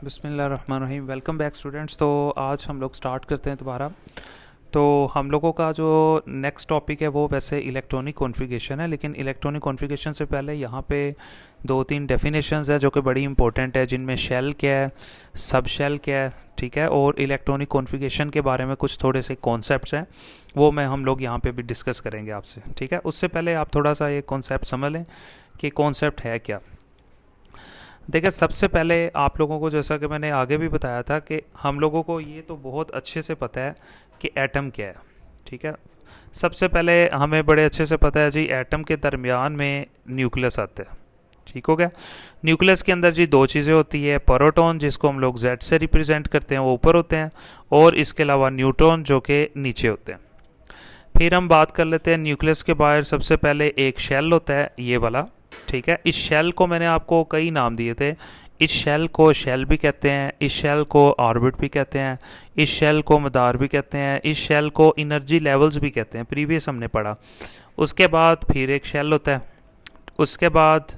बिस्मिल्लाहिर्रहमानिर्रहीम। Welcome back students. तो आज हम लोग स्टार्ट करते हैं दोबारा। तो हम लोगों का जो नेक्स्ट टॉपिक है वो वैसे इलेक्ट्रॉनिक कॉन्फ़िगरेशन है, लेकिन इलेक्ट्रॉनिक कॉन्फ़िगरेशन से पहले यहाँ पे दो तीन डेफिनेशंस है जो कि बड़ी इंपॉर्टेंट है, जिनमें शेल क्या है, सब शेल क्या है, ठीक है, और इलेक्ट्रॉनिक कॉन्फ़िगरेशन के बारे में कुछ थोड़े से कॉन्सेप्ट्स हैं, वो मैं हम लोग यहाँ पे भी डिस्कस करेंगे आपसे। ठीक है, उससे पहले आप थोड़ा सा ये कॉन्सेप्ट समझ लें कि कॉन्सेप्ट है क्या। देखिए, सबसे पहले आप लोगों को, जैसा कि मैंने आगे भी बताया था, कि हम लोगों को ये तो बहुत अच्छे से पता है कि एटम क्या है। ठीक है, सबसे पहले हमें बड़े अच्छे से पता है जी, एटम के दरमियान में न्यूक्लियस आता है। ठीक हो गया। न्यूक्लियस के अंदर जी दो चीज़ें होती है, प्रोटॉन जिसको हम लोग जेड से रिप्रेजेंट करते हैं, वो ऊपर होते हैं, और इसके अलावा न्यूट्रॉन जो कि नीचे होते हैं। फिर हम बात कर लेते हैं न्यूक्लियस के बाहर सबसे पहले एक शेल होता है, ये वाला। ठीक है, इस शेल को मैंने आपको कई नाम दिए थे। इस शेल को शेल भी कहते हैं, इस शेल को ऑर्बिट भी कहते हैं, इस शेल को मदार भी कहते हैं, इस शेल को एनर्जी लेवल्स भी कहते हैं, प्रीवियस हमने पढ़ा। उसके बाद फिर एक शेल होता है, उसके बाद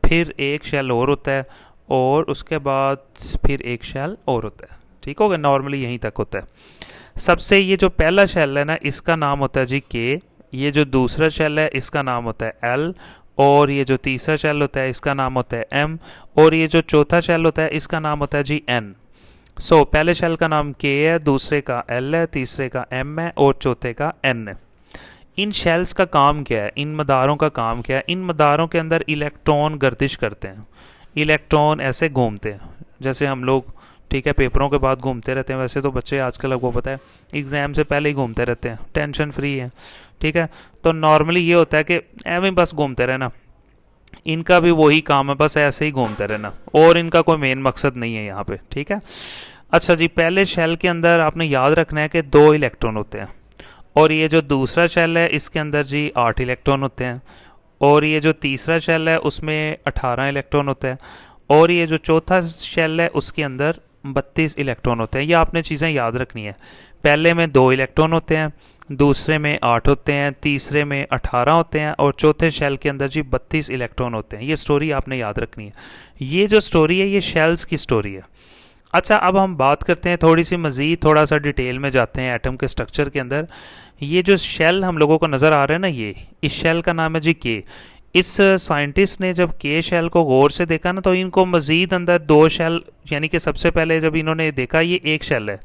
फिर एक शेल और होता है, और उसके बाद फिर एक शेल और होता है। ठीक हो गया, नॉर्मली यहीं तक होता है। सबसे ये जो पहला शेल है ना, इसका नाम होता है जी के। ये जो दूसरा शेल है इसका नाम होता है एल, और ये जो तीसरा शेल होता है इसका नाम होता है एम, और ये जो चौथा शेल होता है इसका नाम होता है जी एन। सो पहले शेल का नाम के है, दूसरे का एल है, तीसरे का एम है, और चौथे का एन है। इन शेल्स का काम क्या है, इन मदारों का काम क्या है? इन मदारों के अंदर इलेक्ट्रॉन गर्दिश करते हैं, इलेक्ट्रॉन ऐसे घूमते हैं जैसे हम लोग, ठीक है, पेपरों के बाद घूमते रहते हैं। वैसे तो बच्चे आजकल, आपको पता है, एग्ज़ाम से पहले ही घूमते रहते हैं, टेंशन फ्री है। ठीक है, तो नॉर्मली ये होता है कि एवं बस घूमते रहना। इनका भी वही काम है, बस ऐसे ही घूमते रहना, और इनका कोई मेन मकसद नहीं है यहाँ पे। ठीक है, अच्छा जी, पहले शेल के अंदर आपने याद रखना है कि 2 इलेक्ट्रॉन होते हैं, और ये जो दूसरा शेल है इसके अंदर जी 8 इलेक्ट्रॉन होते हैं, और ये जो तीसरा शेल है उसमें 18 इलेक्ट्रॉन होते हैं, और ये जो चौथा शेल है उसके अंदर 32 इलेक्ट्रॉन होते हैं। ये आपने चीज़ें याद रखनी है। पहले में 2 इलेक्ट्रॉन होते हैं, दूसरे में 8 होते हैं, तीसरे में 18 होते हैं, और चौथे शेल के अंदर जी 32 इलेक्ट्रॉन होते हैं। ये स्टोरी आपने याद रखनी है। ये जो स्टोरी है ये शेल्स की स्टोरी है। अच्छा, अब हम बात करते हैं थोड़ी सी मज़ीद, थोड़ा सा डिटेल में जाते हैं एटम के स्ट्रक्चर के अंदर। ये जो शेल हम लोगों को नज़र आ रहा है ना, ये इस शेल का नाम है जी के। इस साइंटिस्ट ने जब के शेल को गौर से देखा ना, तो इनको मज़ीद अंदर 2 शेल, यानी कि सबसे पहले जब इन्होंने देखा ये एक शेल है,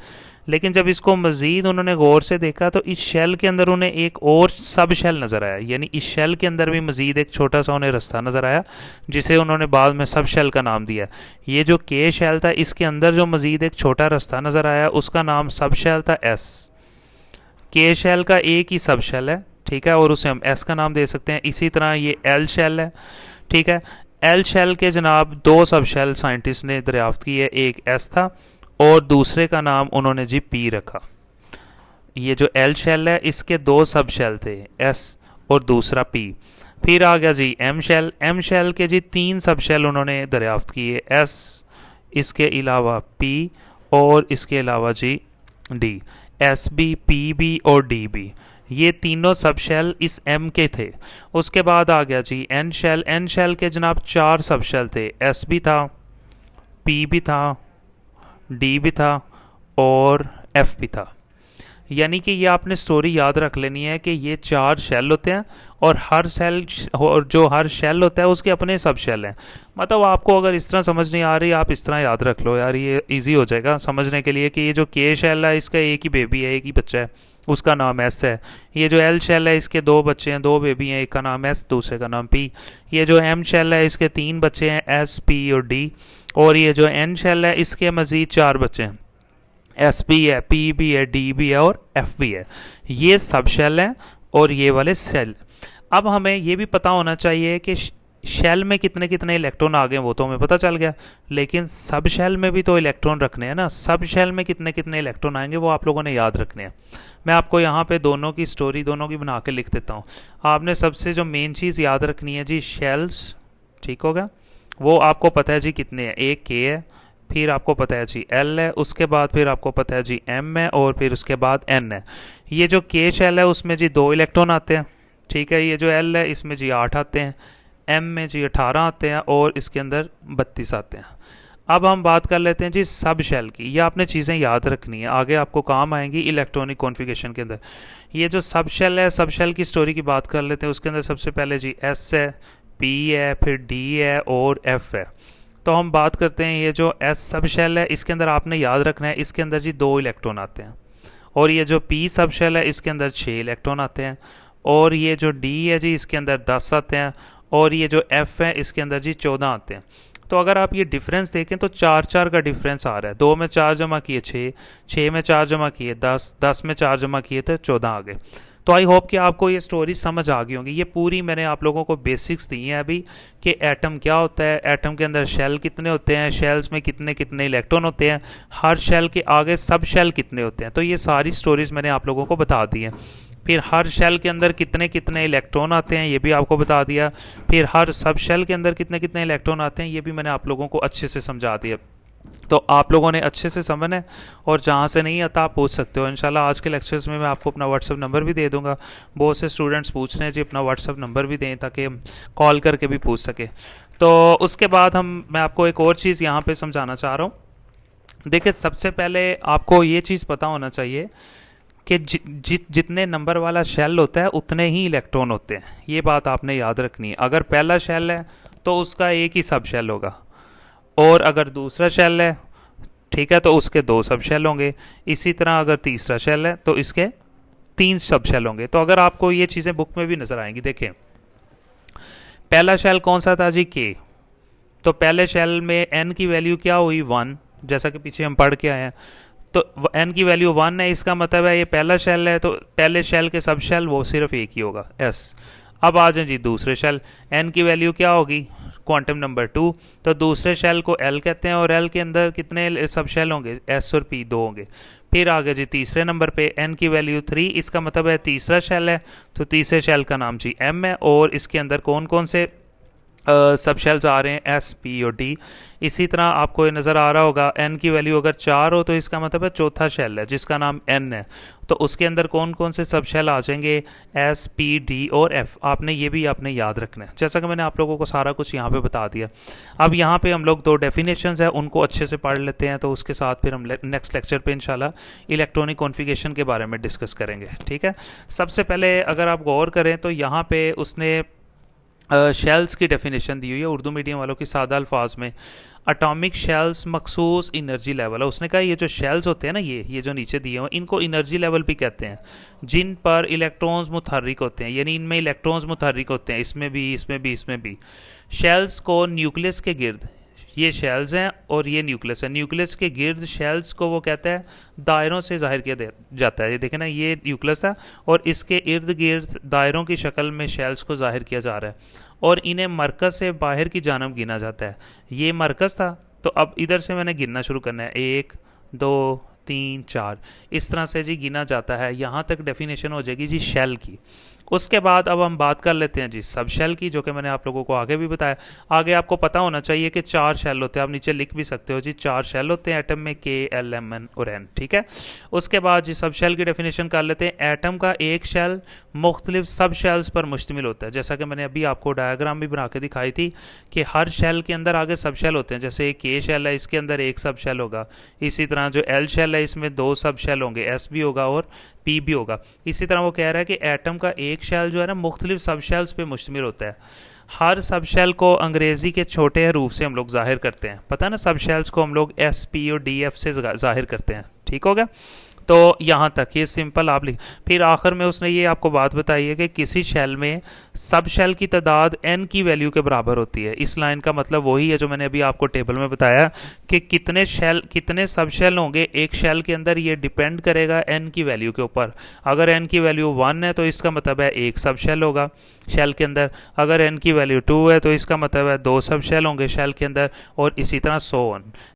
लेकिन जब इसको मज़ीद उन्होंने गौर से देखा तो इस शेल के अंदर उन्हें एक और सब शेल नज़र आया। यानी इस शेल के अंदर भी मज़ीद एक छोटा सा उन्हें रास्ता नज़र आया, जिसे उन्होंने बाद में सब शेल का नाम दिया। ये जो के शेल था, इसके अंदर जो मज़ीद एक छोटा रास्ता नज़र आया, उसका नाम सब शेल था, एस। के शेल का एक ही सब शेल है, ठीक है, और उसे हम एस का नाम दे सकते हैं। इसी तरह ये एल शेल है, ठीक है। एल शेल के जनाब 2 सब शेल साइंटिस्ट ने दरियाफ्त की है, एक एस था और दूसरे का नाम उन्होंने जी पी रखा। ये जो एल शेल है इसके 2 सब शेल थे, एस और दूसरा पी। फिर आ गया G M shell. M shell के जी 3 सब शेल उन्होंने दरियाफ्त किए, एस, इसके अलावा पी, और इसके अलावा G D. S B, P B और डी बी, ये तीनों सब शेल इस एम के थे। उसके बाद आ गया G N shell. N shell के जनाब 4 सब शेल थे, एस भी था, पी भी था, डी भी था, और एफ भी था। यानी कि ये आपने स्टोरी याद रख लेनी है कि ये 4 शेल होते हैं, और हर शेल, और जो हर शेल होता है उसके अपने सब शेल हैं। मतलब आपको अगर इस तरह समझ नहीं आ रही, आप इस तरह याद रख लो यार, ये इजी हो जाएगा समझने के लिए, कि ये जो के शेल है इसका एक ही बेबी है, एक ही बच्चा है, उसका नाम एस है। ये जो एल शेल है इसके 2 बच्चे हैं, 2 बेबी हैं, एक का नाम एस, दूसरे का नाम पी। ये जो एम शेल है इसके 3 बच्चे हैं, एस, पी और डी। और ये जो एन शेल है इसके मज़ीद 4 बच्चे हैं, एस भी है, पी भी है, डी भी है और एफ भी है। ये सब शेल हैं और ये वाले सेल। अब हमें ये भी पता होना चाहिए कि शेल में कितने कितने इलेक्ट्रॉन आ गए, वो तो हमें पता चल गया, लेकिन सब शेल में भी तो इलेक्ट्रॉन रखने हैं ना। सब शेल में कितने कितने इलेक्ट्रॉन आएंगे वो आप लोगों ने याद रखने हैं। मैं आपको यहाँ पे दोनों की स्टोरी, दोनों की बना के लिख देता हूँ। आपने सबसे जो मेन चीज़ याद रखनी है जी, शेल्स, ठीक होगा, वो आपको पता है जी कितने हैं, एक के है, फिर आपको पता है जी एल है, उसके बाद फिर आपको पता है जी एम है, और फिर उसके बाद एन है। ये जो के शेल है उसमें जी 2 इलेक्ट्रॉन आते हैं, ठीक है। ये जो एल है इसमें जी 8 आते हैं, एम में जी 18 आते हैं, और इसके अंदर 32 आते हैं। अब हम बात कर लेते हैं जी सब शेल की। ये आपने चीज़ें याद रखनी है, आगे आपको काम आएंगी इलेक्ट्रॉनिक कॉन्फ़िगरेशन के अंदर। ये जो सब शेल है, सब शेल की स्टोरी की बात कर लेते हैं। उसके अंदर सबसे पहले जी एस है, पी है, फिर डी है और एफ है। तो हम बात करते हैं ये जो एस सब शेल है, इसके अंदर आपने याद रखना है इसके अंदर जी 2 इलेक्ट्रॉन आते हैं। और ये जो पी सब शेल है इसके अंदर 6 इलेक्ट्रॉन आते हैं। और ये जो डी है जी इसके अंदर 10 आते हैं। और ये जो एफ है इसके अंदर जी 14 आते हैं। तो अगर आप ये डिफरेंस देखें तो 4 4 का डिफरेंस आ रहा है। 2 में 4 जमा किए 6, 6 में 4 जमा किए 10, 10 में 4 जमा किए तो 14 आ गए। तो आई होप कि आपको ये स्टोरी समझ आ गई होंगी। ये पूरी मैंने आप लोगों को बेसिक्स दी हैं अभी कि एटम क्या होता है, एटम के अंदर शेल कितने होते हैं, शेल्स में कितने कितने इलेक्ट्रॉन होते हैं, हर शेल के आगे सब शेल कितने होते हैं। तो ये सारी स्टोरीज मैंने आप लोगों को बता दी हैं। फिर हर शेल के अंदर कितने कितने इलेक्ट्रॉन आते हैं ये भी आपको बता दिया। फिर हर सब शेल के अंदर कितने कितने इलेक्ट्रॉन आते हैं ये भी मैंने आप लोगों को अच्छे से समझा दिया। तो आप लोगों ने अच्छे से समझना है, और जहाँ से नहीं आता आप पूछ सकते हो। इंशाल्लाह आज के लेक्चर्स में मैं आपको अपना व्हाट्सअप नंबर भी दे दूंगा। बहुत से स्टूडेंट्स पूछ रहे हैं जी अपना व्हाट्सअप नंबर भी दें ताकि हम कॉल करके भी पूछ सके। तो उसके बाद मैं आपको एक और चीज़ यहाँ पे समझाना चाह रहा हूँ। देखिए सबसे पहले आपको ये चीज़ पता होना चाहिए कि जितने नंबर वाला शेल होता है उतने ही इलेक्ट्रॉन होते हैं। ये बात आपने याद रखनी है। अगर पहला शेल है तो उसका एक ही सब शेल होगा, और अगर दूसरा शेल है ठीक है तो उसके 2 सब शेल होंगे। इसी तरह अगर तीसरा शेल है तो इसके 3 सब शेल होंगे। तो अगर आपको ये चीज़ें बुक में भी नज़र आएंगी। देखें पहला शेल कौन सा था जी, के। तो पहले शेल में एन की वैल्यू क्या हुई 1, जैसा कि पीछे हम पढ़ के आए हैं। तो एन की वैल्यू 1 है, इसका मतलब है ये पहला शेल है तो पहले शेल के सब शेल वो सिर्फ एक ही होगा, एस। अब आ जाए जी दूसरे शेल, एन की वैल्यू क्या होगी, क्वांटम नंबर 2। तो दूसरे शेल को एल कहते हैं, और एल के अंदर कितने सब शेल होंगे, एस और पी 2 होंगे। फिर आगे जी तीसरे नंबर पे एन की वैल्यू 3, इसका मतलब है तीसरा शेल है, तो तीसरे शेल का नाम जी एम है, और इसके अंदर कौन कौन से सब शेल्स आ रहे हैं, एस, पी और डी। इसी तरह आपको ये नज़र आ रहा होगा एन की वैल्यू अगर 4 हो तो इसका मतलब है चौथा शेल है जिसका नाम एन है। तो उसके अंदर कौन कौन से सब शेल आ जाएंगे, एस, पी, डी और एफ। आपने ये भी आपने याद रखना है, जैसा कि मैंने आप लोगों को सारा कुछ यहाँ पे बता दिया। अब यहाँ पे हम लोग 2 डेफिनेशंस है उनको अच्छे से पढ़ लेते हैं, तो उसके साथ फिर हम नेक्स्ट लेक्चर पे इंशाल्लाह इलेक्ट्रॉनिक कॉन्फ़िगरेशन के बारे में डिस्कस करेंगे। ठीक है, सबसे पहले अगर आप गौर करें तो यहाँ पे उसने शेल्स की डेफिनेशन दी हुई है उर्दू मीडियम वालों की सादा अल्फाज में। अटोमिक शेल्स मखसूस इनर्जी लेवल है। उसने कहा ये जो शेल्स होते हैं ना, ये जो नीचे दिए हुए इनको इनर्जी लेवल भी कहते हैं, जिन पर इलेक्ट्रॉन्स मुतहर्रिक होते हैं, यानी इनमें इलेक्ट्रॉन्स मुतहर्रिक होते हैं, इसमें भी इसमें भी इसमें भी। शेल्स को न्यूक्लियस के गिर्द, ये शेल्स हैं और ये न्यूक्लियस है, न्यूक्लियस के गिर्द शेल्स को वो कहता है दायरों से जाहिर किया जाता है। ये देखें ना, ये न्यूक्लियस है और इसके इर्द गिर्द दायरों की शक्ल में शेल्स को जाहिर किया जा रहा है, और इन्हें मरकज़ से बाहर की जानब गिना जाता है। ये मरकज़ था, तो अब इधर से मैंने गिनना शुरू करना है, 1 2 3 4, इस तरह से जी गिना जाता है। यहाँ तक डेफिनेशन हो जाएगी जी शेल की। उसके बाद अब हम बात कर लेते हैं जी सब शेल की, जो कि मैंने आप लोगों को आगे भी बताया। आगे आपको पता होना चाहिए कि 4 शेल होते हैं, आप नीचे लिख भी सकते हो जी, 4 शेल होते हैं एटम में, के, एल, एम, एन और एन। ठीक है, उसके बाद जी सब शेल की डेफिनेशन कर लेते हैं। एटम का एक शेल मुख्तलिफ सब शेल्स पर मुश्तमिल होता है, जैसा कि मैंने अभी आपको डायग्राम भी बना के दिखाई थी कि हर शेल के अंदर आगे सब शेल होते हैं। जैसे एक के शेल है, इसके अंदर एक सब शेल होगा। इसी तरह जो एल शेल है इसमें 2 सब शेल होंगे, एस भी होगा और पी भी होगा। इसी तरह वो कह रहा है कि एटम का एक शेल जो है ना मुख्तलिफ सब शेल्स पे मुश्तमिल होता है। हर सब शेल को अंग्रेजी के छोटे हरूफ से हम लोग जाहिर करते हैं, पता है ना, सब शेल्स को हम लोग एस, पी और डी, एफ से जाहिर करते हैं। ठीक हो गया, तो यहाँ तक ये सिंपल आप लिख। फिर आखिर में उसने ये आपको बात बताई है कि किसी शेल में सब शेल की तादाद n की वैल्यू के बराबर होती है। इस लाइन का मतलब वही है जो मैंने अभी आपको टेबल में बताया कि कितने सब शेल होंगे एक शेल के अंदर, ये डिपेंड करेगा n की वैल्यू के ऊपर। अगर n की वैल्यू 1 है तो इसका मतलब है एक सब शेल होगा शेल के अंदर। अगर n की वैल्यू 2 है तो इसका मतलब है 2 सब शेल होंगे शेल के अंदर, और इसी तरह सो ऑन।